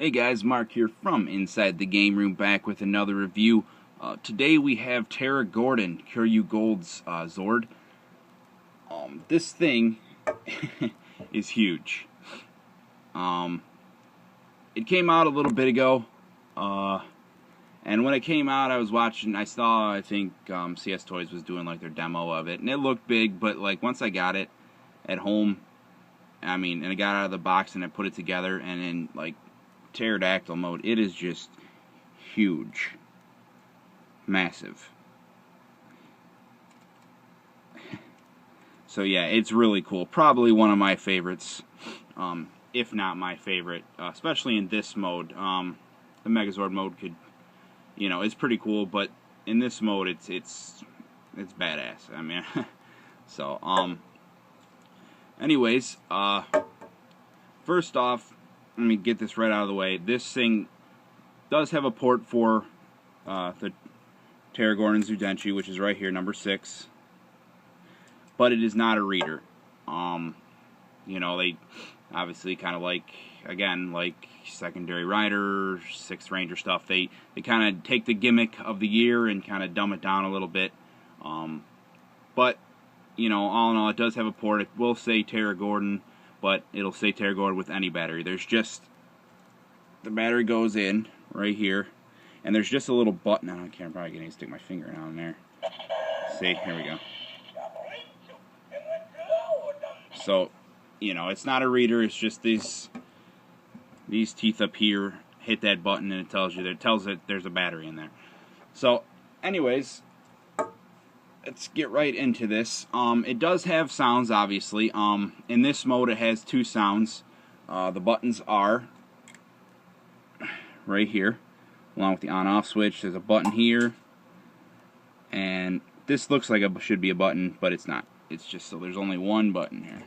Hey guys, Mark here from Inside the Game Room, back with another review. Today we have Pteraidenoh, Kyoryu Gold's Zord. This thing is huge. It came out a little bit ago, and when it came out, I saw, I think CS Toys was doing like their demo of it, and it looked big, but like once I got it at home, and I got out of the box and I put it together, and in like pterodactyl mode, it is just huge, massive. So yeah, it's really cool. Probably one of my favorites, if not my favorite, especially in this mode. The Megazord mode it's pretty cool, but in this mode, it's badass. So anyways, first off, let me get this right out of the way. This thing does have a port for the Pteraidenoh Zudenchi, which is right here, number 6. But it is not a reader. They obviously kind of like secondary rider, 6th ranger stuff. They kind of take the gimmick of the year and kind of dumb it down a little bit. But all in all, it does have a port. It will say Pteraidenoh, but it'll say Pteraidenoh with any battery. There's just, the battery goes in right here, and there's just a little button. I can't probably get to stick my finger down there. See, here we go. So, it's not a reader. It's just these teeth up here. Hit that button, and it tells it there's a battery in there. So, anyways, let's get right into this. It does have sounds, obviously. In this mode, it has 2 sounds. The buttons are right here, along with the on-off switch. There's a button here, and this looks like it should be a button, but it's not. It's just so there's only one button here.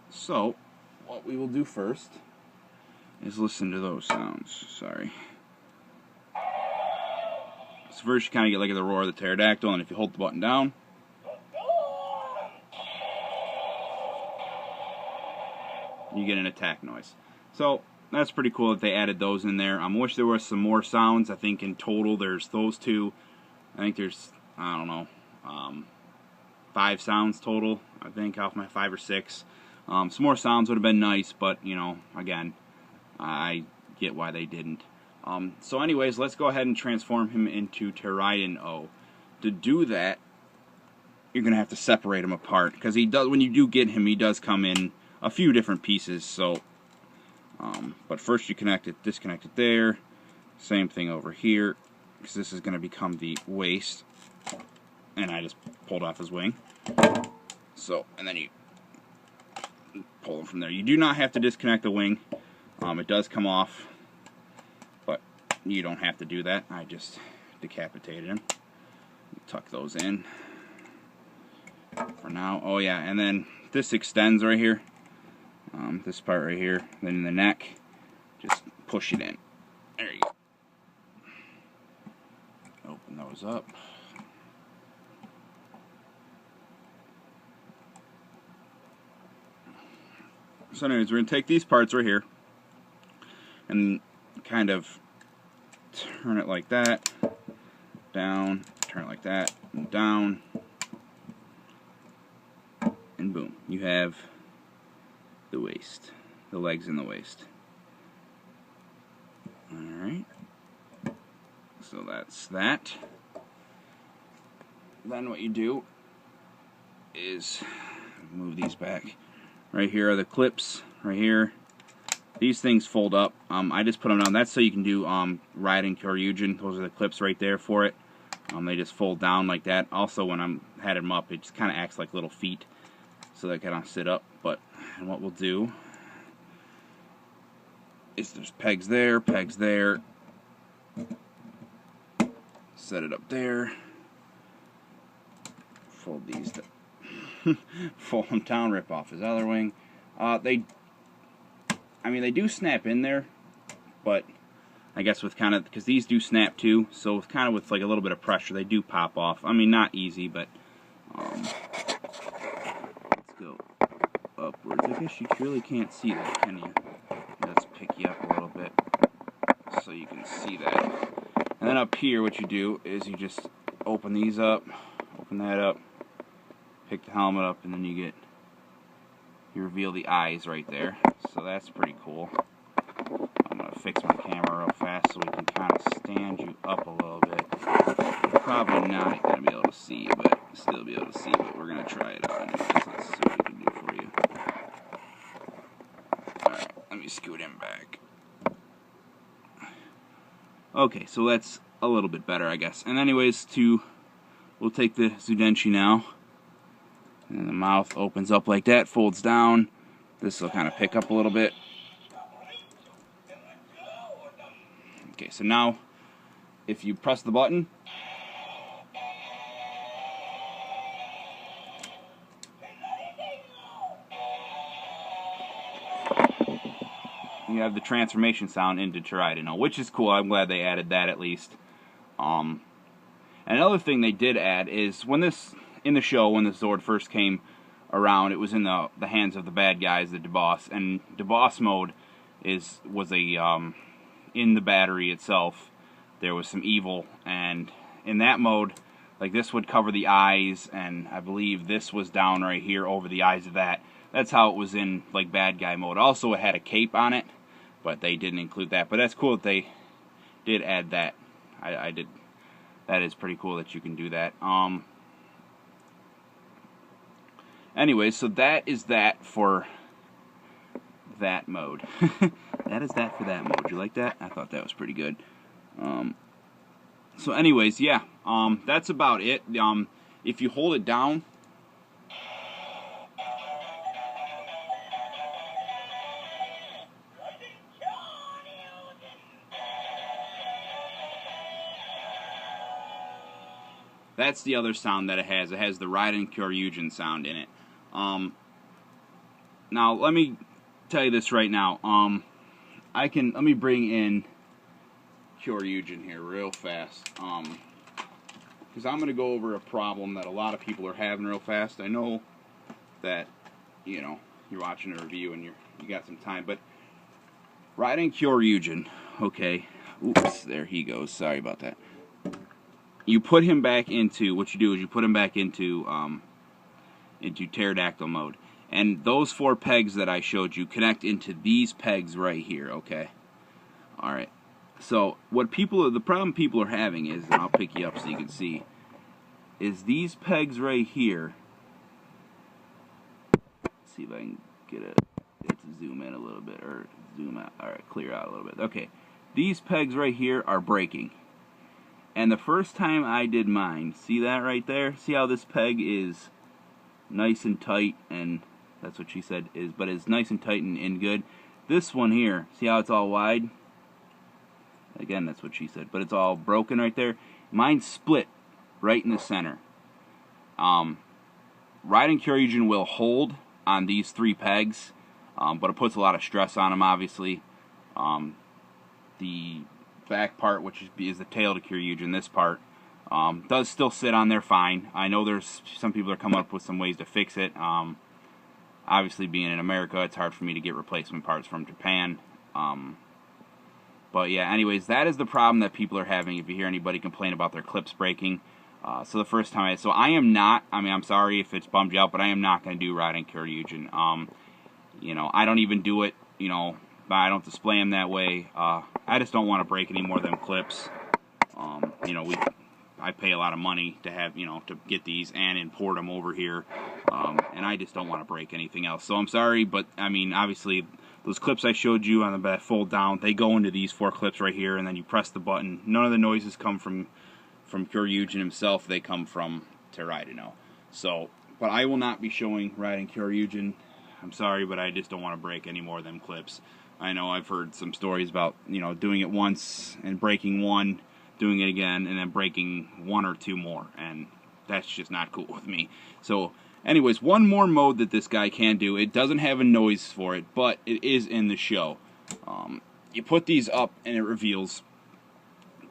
So, what we will do first is listen to those sounds. Sorry. So first you kind of get like the roar of the pterodactyl, and if you hold the button down, you get an attack noise. So that's pretty cool that they added those in there. I wish there was some more sounds. I think in total there's those 2. I think there's, I don't know, 5 sounds total. I think off my 5 or 6. Some more sounds would have been nice, but again, I get why they didn't. So anyways, let's go ahead and transform him into Pteraidenoh. To do that, you're gonna have to separate him apart, because he does. When you do get him, he does come in a few different pieces. So, but first you disconnect it there. Same thing over here, because this is gonna become the waist, and I just pulled off his wing. So, and then you pull him from there. You do not have to disconnect the wing. It does come off, but you don't have to do that. I just decapitated him. Tuck those in for now. Oh yeah, and then this extends right here. This part right here. Then in the neck, just push it in. There you go. Open those up. So anyways, we're going to take these parts right here and kind of turn it like that, down, turn it like that, and down, and boom, you have the waist, the legs and the waist. Alright, so that's that. Then what you do is move these back. Right here are the clips, right here. These things fold up. I just put them down. That's so you can do riding kyoryugin. Those are the clips right there for it. They just fold down like that. Also, when I had them up, it just kind of acts like little feet, so they kind of sit up. And what we'll do is there's pegs there, set it up there, fold these down. Fold them down, rip off his other wing. They do snap in there, but I guess with because these do snap too, so with like a little bit of pressure, they do pop off. Not easy, but let's go upwards. I guess you really can't see that, can you? That's pick you up a little bit so you can see that. And then up here, what you do is you just open these up, open that up, pick the helmet up, and then you reveal the eyes right there. So that's pretty cool. I'm going to fix my camera real fast so we can kind of stand you up a little bit. You're probably not going to be able to see, but still be able to see, but we're going to try it out anyways. Let's see what we can do for you. Alright, let me scoot him back. Okay, so that's a little bit better, I guess. And anyways, we'll take the Zudenshi now. And the mouth opens up like that, folds down. This will kind of pick up a little bit. Okay, so now, if you press the button, you have the transformation sound into Pteraidenoh, which is cool. I'm glad they added that at least. Another thing they did add is in the show, when the Zord first came around, it was in the hands of the bad guys, the DeBoss, and DeBoss mode was in the battery itself. There was some evil, and in that mode, like, this would cover the eyes, and I believe this was down right here over the eyes of that. That's how it was in, like, bad guy mode. Also, it had a cape on it, but they didn't include that. But that's cool that they did add that. I did. That is pretty cool that you can do that. Anyway, so that is that for that mode. That is that for that mode. You like that? I thought that was pretty good. So anyways, yeah, that's about it. If you hold it down, that's the other sound that it has. It has the Raiden Kyoryugin sound in it. Now, let me tell you this right now. Let me bring in Kyoryugin here real fast. Because I'm going to go over a problem that a lot of people are having real fast. I know that, you know, you're watching a review and you got some time, but Raiden Kyoryugin, okay. Oops, there he goes. Sorry about that. You put him back into, what you do is you put him back into pterodactyl mode. And those 4 pegs that I showed you connect into these pegs right here, okay? Alright. So, the problem people are having is, and I'll pick you up so you can see, is these pegs right here. Let's see if I can get it to zoom in a little bit, or zoom out. Alright, clear out a little bit. Okay. These pegs right here are breaking. And the first time I did mine, see that right there? See how this peg is nice and tight, and that's what she said, but it's nice and tight and good. This one here, see how it's all wide? Again, that's what she said, but it's all broken right there. Mine's split right in the center. Raiden Kyoryugin will hold on these 3 pegs, but it puts a lot of stress on them, obviously. The back part, which is the tail to Kyoryugin, this part, does still sit on there fine. I know there's some people are coming up with some ways to fix it. Obviously, being in America, it's hard for me to get replacement parts from Japan. But yeah, anyways, that is the problem that people are having if you hear anybody complain about their clips breaking. So the first time I am not, I mean, I'm sorry if it's bummed you out, but I am not going to do Raiden Kyoryugin. You know, I don't even do it, you know, I don't display them that way. I just don't want to break any more of them clips. You know, I pay a lot of money to have, you know, to get these and import them over here. And I just don't want to break anything else. So I'm sorry, but I mean, obviously, those clips I showed you on the back fold down, they go into these 4 clips right here, and then you press the button. None of the noises come from Kyoryugin himself. They come from Pteraidenoh. So, but I will not be showing Raiden Kyoryugin. I'm sorry, but I just don't want to break any more of them clips. I know I've heard some stories about, you know, doing it once and breaking one, doing it again, and then breaking 1 or 2 more, and that's just not cool with me. So, anyways, one more mode that this guy can do. It doesn't have a noise for it, but it is in the show. You put these up, and it reveals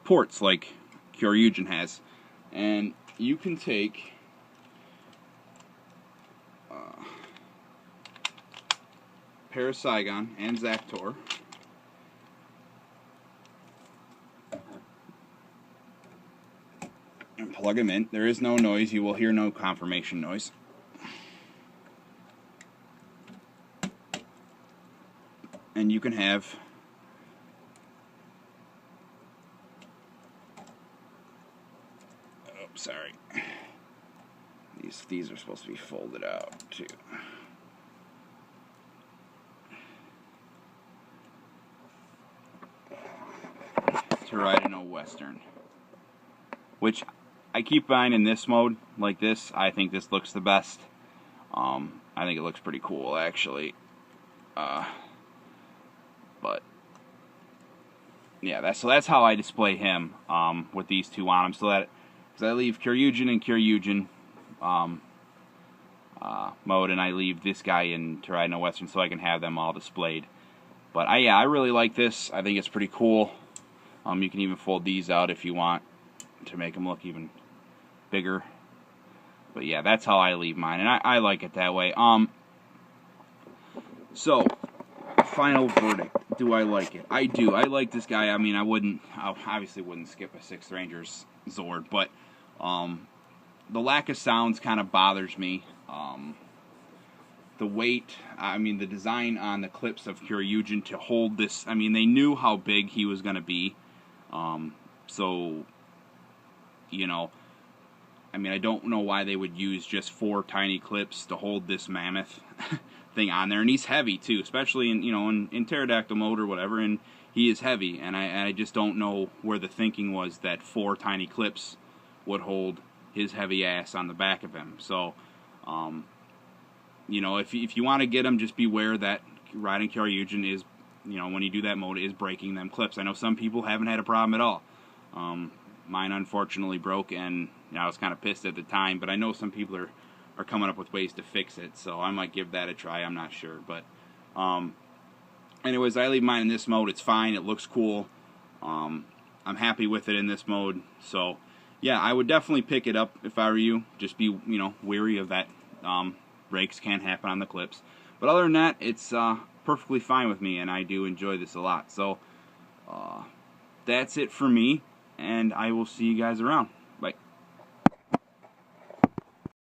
ports like Kyoryugin has, and you can take Parasaigon and Zactor, plug them in. There is no noise. You will hear no confirmation noise. And you can have sorry. These are supposed to be folded out too. Pteraidenoh Western, which I keep buying in this mode like this. I think this looks the best. I think it looks pretty cool actually. But yeah, that's how I display him with these two on him. So that because I leave kyoryugin and kyoryugin mode, and I leave this guy in Pteraidenoh Western so I can have them all displayed. But I really like this. I think it's pretty cool. You can even fold these out if you want to make them look even bigger. But yeah, that's how I leave mine, and I like it that way. So, final verdict. Do I like it? I do. I like this guy. I mean, I obviously wouldn't skip a 6th Ranger's Zord, but the lack of sounds kind of bothers me. The weight, I mean, the design on the clips of Kyoryugin to hold this, I mean, they knew how big he was going to be. So, you know, I mean, I don't know why they would use just 4 tiny clips to hold this mammoth thing on there. And he's heavy, too, especially in, you know, in pterodactyl mode or whatever, and he is heavy. And I just don't know where the thinking was that 4 tiny clips would hold his heavy ass on the back of him. So, you know, if you want to get him, just beware that riding Kyoryugin is, you know, when you do that mode, is breaking them clips. I know some people haven't had a problem at all. Mine unfortunately broke, and you know, I was kind of pissed at the time, but I know some people are coming up with ways to fix it, so I might give that a try. I'm not sure, but anyways, I leave mine in this mode. It's fine. It looks cool. I'm happy with it in this mode. So yeah, I would definitely pick it up if I were you. Just be, you know, wary of that. Breaks can happen on the clips, but other than that, it's perfectly fine with me, and I do enjoy this a lot. So that's it for me, and I will see you guys around.